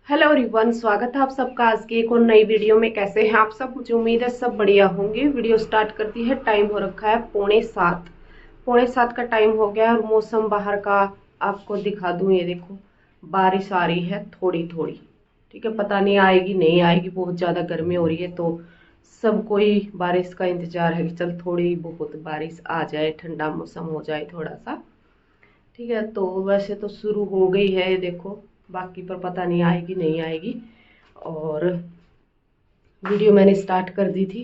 Hello everyone, स्वागत है आप सबका आज की एक और नई वीडियो में। कैसे हैं आप सब? मुझे उम्मीद है सब बढ़िया होंगे। वीडियो स्टार्ट करती है। टाइम हो रखा है 6:45। 6:45 का टाइम हो गया और मौसम बाहर का आपको दिखा दूं। ये देखो, बारिश आ रही है थोड़ी थोड़ी। ठीक है, पता नहीं आएगी नहीं आएगी। बहुत ज़्यादा गर्मी हो रही है तो सबको ही बारिश का इंतजार है कि चल थोड़ी बहुत बारिश आ जाए, ठंडा मौसम हो जाए थोड़ा सा। ठीक है, तो वैसे तो शुरू हो गई है ये देखो, बाकी पर पता नहीं आएगी नहीं आएगी। और वीडियो मैंने स्टार्ट कर दी थी,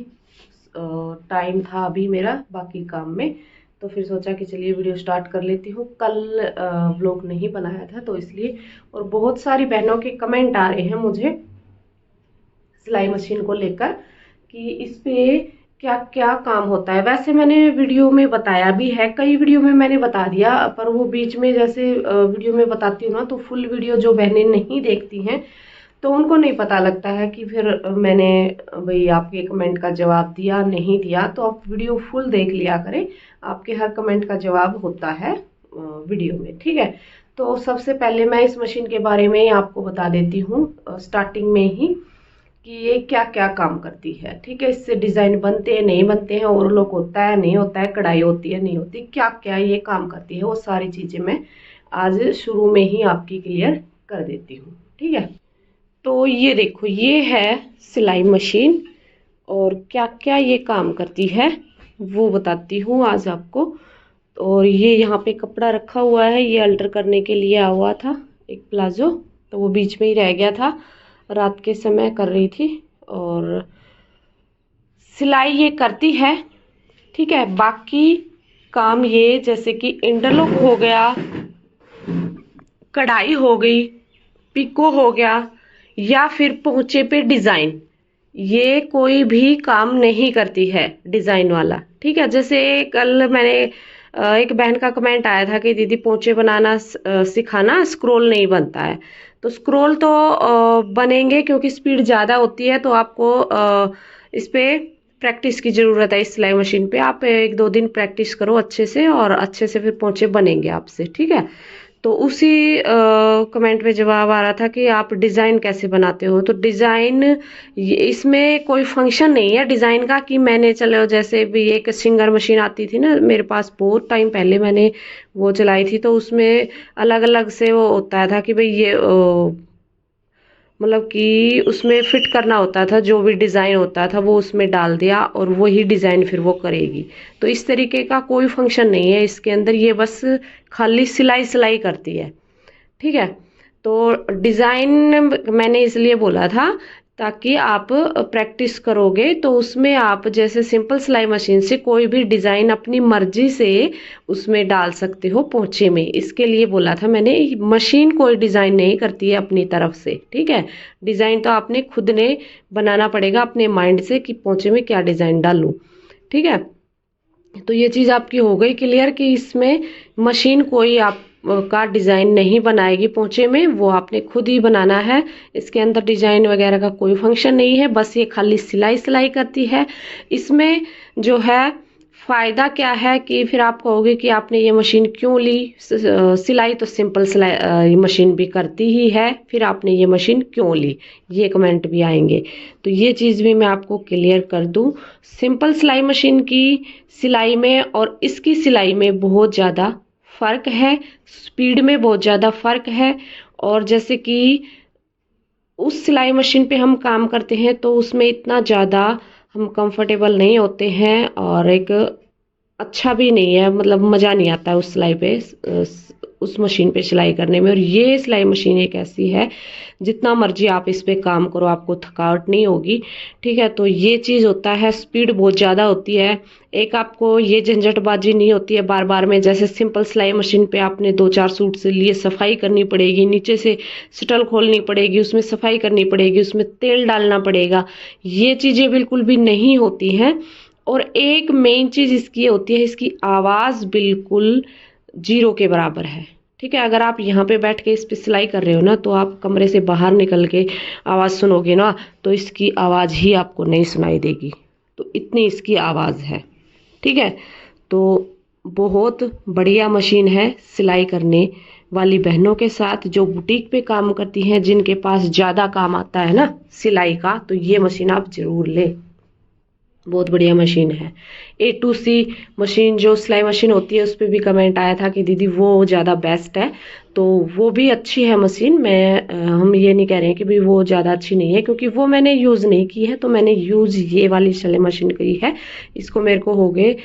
टाइम था अभी मेरा बाकी काम में, तो फिर सोचा कि चलिए वीडियो स्टार्ट कर लेती हूँ। कल व्लॉग नहीं बनाया था तो इसलिए। और बहुत सारी बहनों के कमेंट आ रहे हैं मुझे सिलाई मशीन को लेकर कि इस पे क्या क्या काम होता है। वैसे मैंने वीडियो में बताया भी है, कई वीडियो में मैंने बता दिया, पर वो बीच में जैसे वीडियो में बताती हूँ ना, तो फुल वीडियो जो बहनें नहीं देखती हैं तो उनको नहीं पता लगता है कि फिर मैंने भाई आपके कमेंट का जवाब दिया नहीं दिया। तो आप वीडियो फुल देख लिया करें, आपके हर कमेंट का जवाब होता है वीडियो में। ठीक है, तो सबसे पहले मैं इस मशीन के बारे में आपको बता देती हूँ स्टार्टिंग में ही कि ये क्या क्या काम करती है। ठीक है, इससे डिजाइन बनते हैं नहीं बनते हैं, ओवरलॉक होता है नहीं होता है, कढ़ाई होती है नहीं होती, क्या क्या ये काम करती है, वो सारी चीजें मैं आज शुरू में ही आपकी क्लियर कर देती हूँ। ठीक है, तो ये देखो, ये है सिलाई मशीन और क्या क्या ये काम करती है वो बताती हूँ आज आपको। और ये यहाँ पे कपड़ा रखा हुआ है, ये अल्टर करने के लिए आया हुआ था एक प्लाजो, तो वो बीच में ही रह गया था, रात के समय कर रही थी। और सिलाई ये करती है। ठीक है, बाकी काम ये जैसे कि इंटरलॉक हो गया, कढ़ाई हो गई, पिको हो गया, या फिर पोंचे पे डिजाइन, ये कोई भी काम नहीं करती है डिजाइन वाला। ठीक है, जैसे कल मैंने एक बहन का कमेंट आया था कि दीदी पोंचे बनाना सिखाना, स्क्रोल नहीं बनता है। तो स्क्रोल तो बनेंगे क्योंकि स्पीड ज़्यादा होती है, तो आपको इस पे प्रैक्टिस की ज़रूरत है। इस सिलाई मशीन पे आप 1-2 दिन प्रैक्टिस करो अच्छे से, और अच्छे से फिर पोंचे बनेंगे आपसे। ठीक है, तो उसी कमेंट में जवाब आ रहा था कि आप डिज़ाइन कैसे बनाते हो। तो डिज़ाइन इसमें कोई फंक्शन नहीं है डिज़ाइन का कि मैंने, चलो जैसे भी एक सिंगर मशीन आती थी ना मेरे पास, बहुत टाइम पहले मैंने वो चलाई थी, तो उसमें अलग अलग से वो होता था कि भाई ये मतलब कि उसमें फिट करना होता था, जो भी डिज़ाइन होता था वो उसमें डाल दिया और वही डिज़ाइन फिर वो करेगी। तो इस तरीके का कोई फंक्शन नहीं है इसके अंदर, ये बस खाली सिलाई सिलाई करती है। ठीक है, तो डिज़ाइन मैंने इसलिए बोला था ताकि आप प्रैक्टिस करोगे तो उसमें आप जैसे सिंपल सिलाई मशीन से कोई भी डिज़ाइन अपनी मर्जी से उसमें डाल सकते हो पोंचे में। इसके लिए बोला था मैंने, मशीन कोई डिज़ाइन नहीं करती है अपनी तरफ से। ठीक है, डिज़ाइन तो आपने खुद ने बनाना पड़ेगा अपने माइंड से कि पोंचे में क्या डिज़ाइन डालूं। ठीक है, तो ये चीज़ आपकी हो गई क्लियर कि इसमें मशीन कोई आप का डिज़ाइन नहीं बनाएगी पोंचे में, वो आपने खुद ही बनाना है। इसके अंदर डिज़ाइन वगैरह का कोई फंक्शन नहीं है, बस ये खाली सिलाई सिलाई करती है। इसमें जो है फ़ायदा क्या है कि फिर आप कहोगे कि आपने ये मशीन क्यों ली, सिलाई तो सिंपल सिलाई मशीन भी करती ही है, फिर आपने ये मशीन क्यों ली, ये कमेंट भी आएंगे। तो ये चीज़ भी मैं आपको क्लियर कर दूं, सिंपल सिलाई मशीन की सिलाई में और इसकी सिलाई में बहुत ज़्यादा फ़र्क है, स्पीड में बहुत ज़्यादा फ़र्क है। और जैसे कि उस सिलाई मशीन पे हम काम करते हैं तो उसमें इतना ज़्यादा हम कंफर्टेबल नहीं होते हैं, और एक अच्छा भी नहीं है, मतलब मज़ा नहीं आता है उस सिलाई पे, उस मशीन पे सिलाई करने में। और ये सिलाई मशीन एक ऐसी है जितना मर्जी आप इस पे काम करो आपको थकावट नहीं होगी। ठीक है, तो ये चीज़ होता है, स्पीड बहुत ज़्यादा होती है। एक आपको ये झंझटबाजी नहीं होती है बार बार में, जैसे सिंपल सिलाई मशीन पे आपने 2-4 सूट से लिए सफाई करनी पड़ेगी, नीचे से शटल खोलनी पड़ेगी, उसमें सफाई करनी पड़ेगी, उसमें तेल डालना पड़ेगा, ये चीज़ें बिल्कुल भी नहीं होती हैं। और एक मेन चीज़ इसकी होती है, इसकी आवाज़ बिल्कुल जीरो के बराबर है। ठीक है, अगर आप यहाँ पे बैठ के इस पे सिलाई कर रहे हो ना, तो आप कमरे से बाहर निकल के आवाज़ सुनोगे ना, तो इसकी आवाज़ ही आपको नहीं सुनाई देगी, तो इतनी इसकी आवाज़ है। ठीक है, तो बहुत बढ़िया मशीन है सिलाई करने वाली बहनों के साथ, जो बुटीक पे काम करती हैं, जिनके पास ज़्यादा काम आता है ना सिलाई का, तो ये मशीन आप ज़रूर लें। बहुत बढ़िया मशीन है। A2C मशीन जो सिलाई मशीन होती है, उस पर भी कमेंट आया था कि दीदी वो ज़्यादा बेस्ट है, तो वो भी अच्छी है मशीन। हम ये नहीं कह रहे हैं कि भी वो ज़्यादा अच्छी नहीं है, क्योंकि वो मैंने यूज़ नहीं की है, तो मैंने यूज़ ये वाली सिलाई मशीन की है। इसको मेरे को हो गए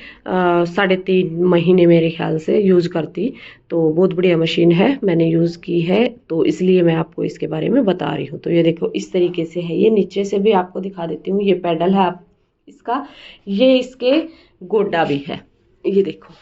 3.5 महीने मेरे ख्याल से यूज़ करती। तो बहुत बढ़िया मशीन है, मैंने यूज़ की है, तो इसलिए मैं आपको इसके बारे में बता रही हूँ। तो ये देखो इस तरीके से है, ये नीचे से भी आपको दिखा देती हूँ। ये पैडल है आप इसका, ये इसके गोड्डा भी है, ये देखो,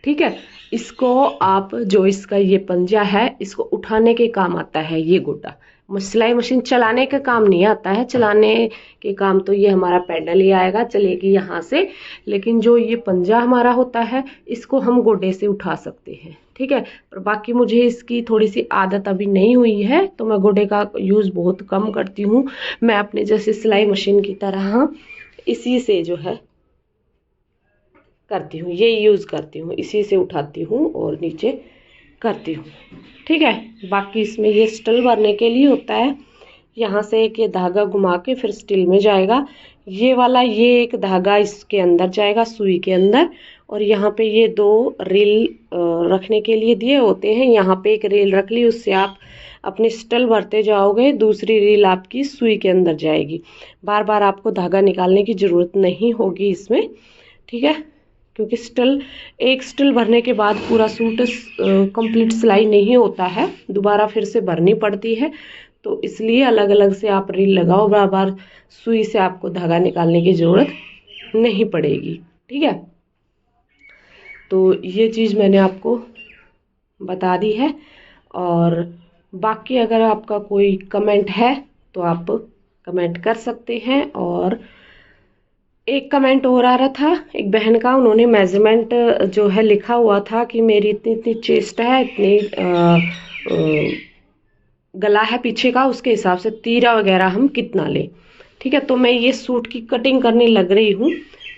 ठीक है। इसको आप जो इसका ये पंजा है, इसको उठाने के काम आता है ये गोड्डा। सिलाई मशीन चलाने का काम नहीं आता है, चलाने के काम तो ये हमारा पैडल ही आएगा, चलेगी यहाँ से। लेकिन जो ये पंजा हमारा होता है, इसको हम गोड्डे से उठा सकते हैं, ठीक है। पर बाकी मुझे इसकी थोड़ी सी आदत अभी नहीं हुई है, तो मैं गोड्डे का यूज़ बहुत कम करती हूँ। मैं अपने जैसे सिलाई मशीन की तरह इसी से जो है करती हूँ, ये यूज़ करती हूँ, इसी से उठाती हूँ और नीचे करती हूँ, ठीक है। बाकी इसमें ये स्टिल भरने के लिए होता है, यहाँ से एक ये धागा घुमा के फिर स्टिल में जाएगा। ये वाला ये एक धागा इसके अंदर जाएगा, सुई के अंदर, और यहाँ पे ये 2 रील रखने के लिए दिए होते हैं। यहाँ पे एक रील रख ली, उससे आप अपनी स्टिल भरते जाओगे, दूसरी रील आपकी सुई के अंदर जाएगी। बार बार आपको धागा निकालने की ज़रूरत नहीं होगी इसमें, ठीक है। क्योंकि एक स्टिल भरने के बाद पूरा सूट कंप्लीट सिलाई नहीं होता है, दोबारा फिर से भरनी पड़ती है। तो इसलिए अलग अलग से आप रील लगाओ, बार बार सुई से आपको धागा निकालने की ज़रूरत नहीं पड़ेगी, ठीक है। तो ये चीज़ मैंने आपको बता दी है। और बाकी अगर आपका कोई कमेंट है तो आप कमेंट कर सकते हैं। और एक कमेंट और आ रहा था एक बहन का, उन्होंने मेजरमेंट जो है लिखा हुआ था कि मेरी इतनी इतनी चेस्ट है, इतनी गला है पीछे का, उसके हिसाब से तीरा वगैरह हम कितना लें, ठीक है। तो मैं ये सूट की कटिंग करने लग रही हूँ,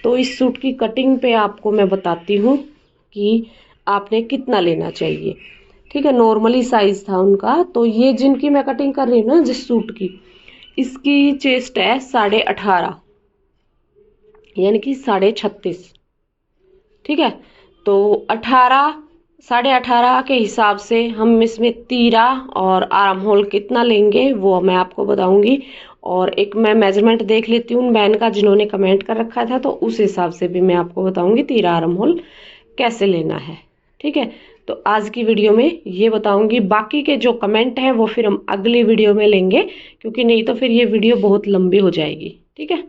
तो इस सूट की कटिंग पे आपको मैं बताती हूँ कि आपने कितना लेना चाहिए, ठीक है। नॉर्मली साइज था उनका, तो ये जिनकी मैं कटिंग कर रही हूँ ना, जिस सूट की, इसकी चेस्ट है 18.5, यानी कि 36.5, ठीक है। तो 18 के हिसाब से हम इसमें तीरा और आर्म होल कितना लेंगे वो मैं आपको बताऊंगी। और एक मैं मेजरमेंट देख लेती हूँ बहन का जिन्होंने कमेंट कर रखा था, तो उस हिसाब से भी मैं आपको बताऊंगी तीरा आर्म होल कैसे लेना है, ठीक है। तो आज की वीडियो में ये बताऊंगी, बाकी के जो कमेंट हैं वो फिर हम अगली वीडियो में लेंगे, क्योंकि नहीं तो फिर ये वीडियो बहुत लंबी हो जाएगी, ठीक है।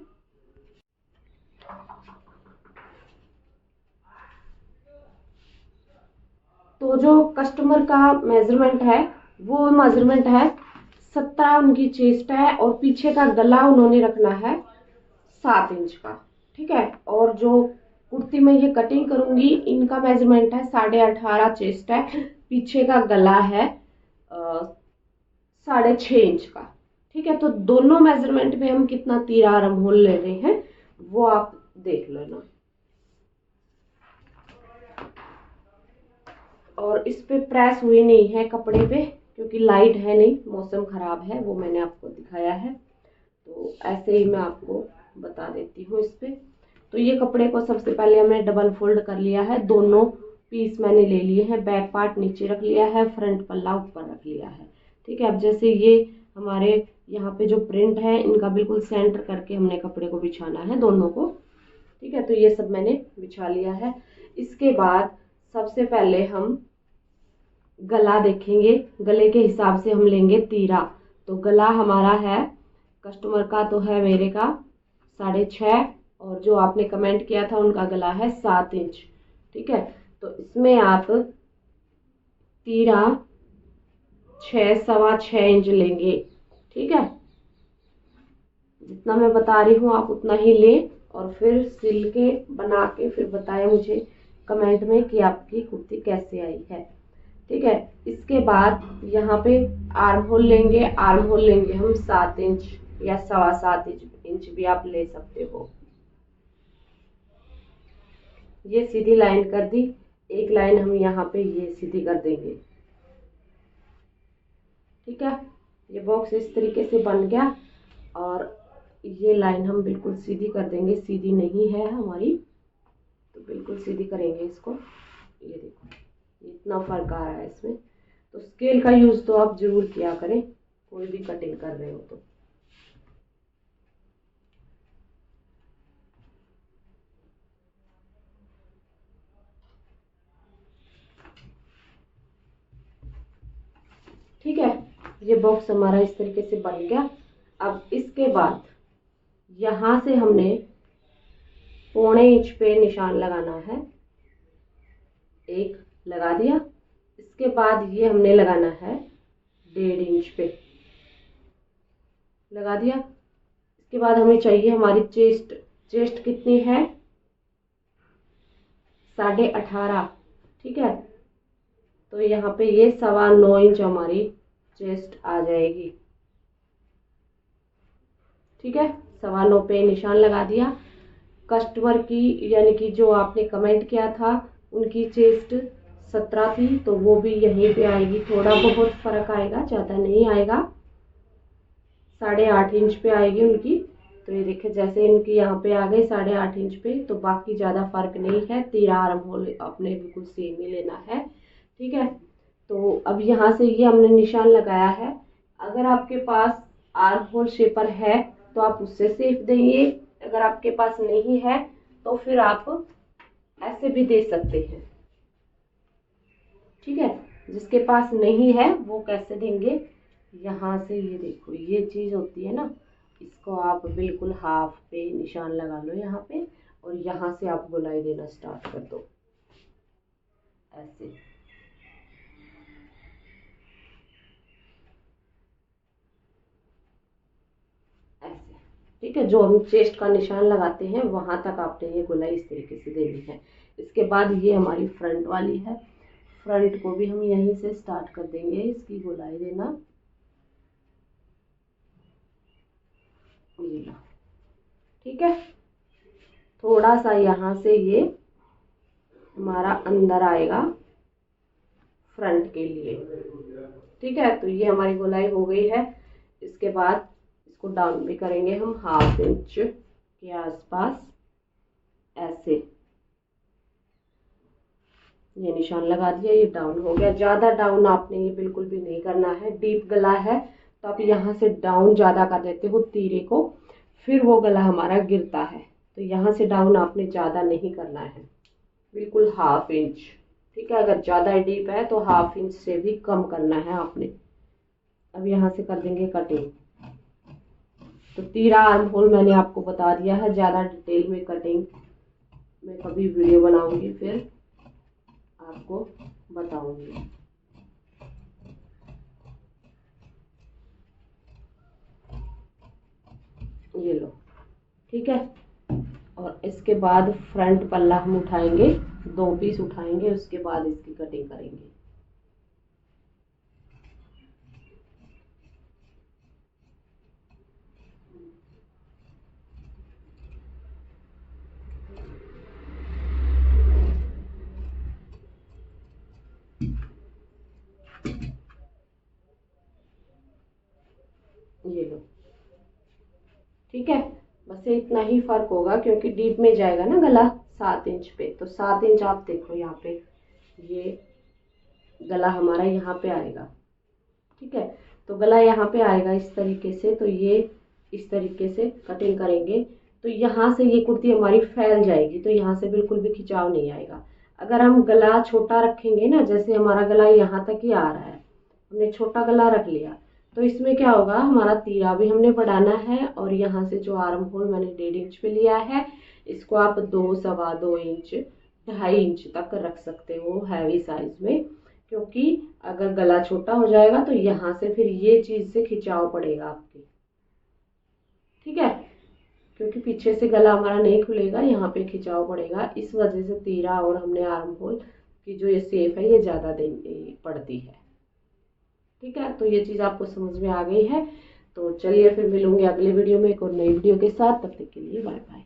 तो जो कस्टमर का मेजरमेंट है, वो मेजरमेंट है 17, उनकी चेस्ट है, और पीछे का गला उन्होंने रखना है 7 इंच का, ठीक है। और जो कुर्ती में ये कटिंग करूंगी, इनका मेजरमेंट है 18.5 चेस्ट है, पीछे का गला है 6.5 इंच का, ठीक है। तो दोनों मेजरमेंट में हम कितना तीरा आर्म होल ले रहे हैं वो आप देख लेना। और इस पे प्रेस हुई नहीं है कपड़े पे, क्योंकि लाइट है नहीं, मौसम खराब है, वो मैंने आपको दिखाया है। तो ऐसे ही मैं आपको बता देती हूँ इस पे। तो ये कपड़े को सबसे पहले हमने डबल फोल्ड कर लिया है, दोनों पीस मैंने ले लिए हैं, बैक पार्ट नीचे रख लिया है, फ्रंट पल्ला ऊपर रख लिया है, ठीक है। अब जैसे ये हमारे यहाँ पे जो प्रिंट है, इनका बिल्कुल सेंटर करके हमने कपड़े को बिछाना है दोनों को, ठीक है। तो ये सब मैंने बिछा लिया है। इसके बाद सबसे पहले हम गला देखेंगे, गले के हिसाब से हम लेंगे तीरा। तो गला हमारा है, कस्टमर का तो है मेरे का 6.5, और जो आपने कमेंट किया था उनका गला है 7 इंच, ठीक है। तो इसमें आप तीरा 6, 6.25 इंच लेंगे, ठीक है। जितना मैं बता रही हूँ आप उतना ही लें, और फिर सिल के बना के फिर बताएं मुझे कमेंट में कि आपकी कुर्ती कैसे आई है, ठीक है। इसके बाद यहाँ पे आर्म होल लेंगे, आर्म होल लेंगे हम 7 इंच या 7.25 इंच भी आप ले सकते हो। ये सीधी लाइन कर दी, एक लाइन हम यहाँ पे ये सीधी कर देंगे। ठीक है, ये बॉक्स इस तरीके से बन गया और ये लाइन हम बिल्कुल सीधी कर देंगे। सीधी नहीं है हमारी तो बिल्कुल सीधी करेंगे इसको। ये देखो इतना फर्क आ रहा है इसमें। तो स्केल का यूज तो आप जरूर किया करें कोई भी कटिंग कर रहे हो तो। ठीक है, ये बॉक्स हमारा इस तरीके से बन गया। अब इसके बाद यहाँ से हमने 1.25 इंच पे निशान लगाना है। एक लगा दिया, इसके बाद ये हमने लगाना है 1.5 इंच पे, लगा दिया। इसके बाद हमें चाहिए हमारी चेस्ट। चेस्ट कितनी है? 18.5। ठीक है, तो यहाँ पे ये 9.25 इंच हमारी चेस्ट आ जाएगी। ठीक है, 9.25 पे निशान लगा दिया। कस्टमर की यानी कि जो आपने कमेंट किया था उनकी चेस्ट 17 थी तो वो भी यहीं पे आएगी। थोड़ा बहुत फर्क आएगा, ज़्यादा नहीं आएगा, 8.5 इंच पे आएगी उनकी। तो ये देखिए जैसे इनकी यहाँ पे आ गई 8.5 इंच पे, तो बाकी ज़्यादा फर्क नहीं है। 13 आर्म होल अपने बिल्कुल सेम ही लेना है। ठीक है, तो अब यहाँ से ये हमने निशान लगाया है। अगर आपके पास आर्म होल शेपर है तो आप उससे शेप देंगे, अगर आपके पास नहीं है तो फिर आप ऐसे भी दे सकते हैं। ठीक है, जिसके पास नहीं है वो कैसे देंगे? यहाँ से ये देखो ये चीज़ होती है ना, इसको आप बिल्कुल हाफ पे निशान लगा लो यहाँ पे, और यहाँ से आप गोलाई देना स्टार्ट कर दो ऐसे। ऐसे ठीक है, जो हम चेस्ट का निशान लगाते हैं वहां तक आपने ये गोलाई इस तरीके से देनी है। इसके बाद ये हमारी फ्रंट वाली है, फ्रंट को भी हम यहीं से स्टार्ट कर देंगे इसकी गोलाई देना। ठीक है, थोड़ा सा यहाँ से ये हमारा अंदर आएगा फ्रंट के लिए। ठीक है, तो ये हमारी गोलाई हो गई है। इसके बाद इसको डाउन भी करेंगे हम 1/2 इंच के आसपास ऐसे। ये निशान लगा दिया, ये डाउन हो गया। ज़्यादा डाउन आपने ये बिल्कुल भी नहीं करना है। डीप गला है तो आप यहाँ से डाउन ज़्यादा कर देते हो तीरे को, फिर वो गला हमारा गिरता है। तो यहाँ से डाउन आपने ज़्यादा नहीं करना है, बिल्कुल 1/2 इंच। ठीक है, अगर ज़्यादा डीप है तो 1/2 इंच से भी कम करना है आपने। अब यहाँ से कर देंगे कटिंग। तो 13 आर्म होल मैंने आपको बता दिया है। ज़्यादा डिटेल में कटिंग मैं कभी वीडियो बनाऊंगी फिर आपको बताऊंगी। ये लो, ठीक है। और इसके बाद फ्रंट पल्ला हम उठाएंगे, 2 पीस उठाएंगे, उसके बाद इसकी कटिंग करेंगे। ये लो, ठीक है। बस इतना ही फर्क होगा क्योंकि डीप में जाएगा ना गला 7 इंच पे। तो 7 इंच आप देखो यहाँ पे, ये गला हमारा यहाँ पे आएगा। ठीक है, तो गला यहाँ पे आएगा इस तरीके से। तो ये इस तरीके से कटिंग करेंगे तो यहाँ से ये कुर्ती हमारी फैल जाएगी, तो यहाँ से बिल्कुल भी खिंचाव नहीं आएगा। अगर हम गला छोटा रखेंगे ना, जैसे हमारा गला यहाँ तक ही आ रहा है, हमने छोटा गला रख लिया, तो इसमें क्या होगा, हमारा तीरा भी हमने बढ़ाना है। और यहाँ से जो आर्म होल मैंने 1.5 इंच पे लिया है, इसको आप 2, 2.25 इंच, 2.5 इंच तक रख सकते हो हैवी साइज में। क्योंकि अगर गला छोटा हो जाएगा तो यहाँ से फिर ये चीज से खिंचाव पड़ेगा आपके। ठीक है, क्योंकि पीछे से गला हमारा नहीं खुलेगा, यहाँ पे खिंचाव पड़ेगा। इस वजह से तीरा और हमने आर्म होल की जो ये शेप है ये ज्यादा देनी पड़ती है। ठीक है, तो ये चीज आपको समझ में आ गई है। तो चलिए फिर मिलूंगे अगले वीडियो में एक और नई वीडियो के साथ। तब तक के लिए बाय बाय।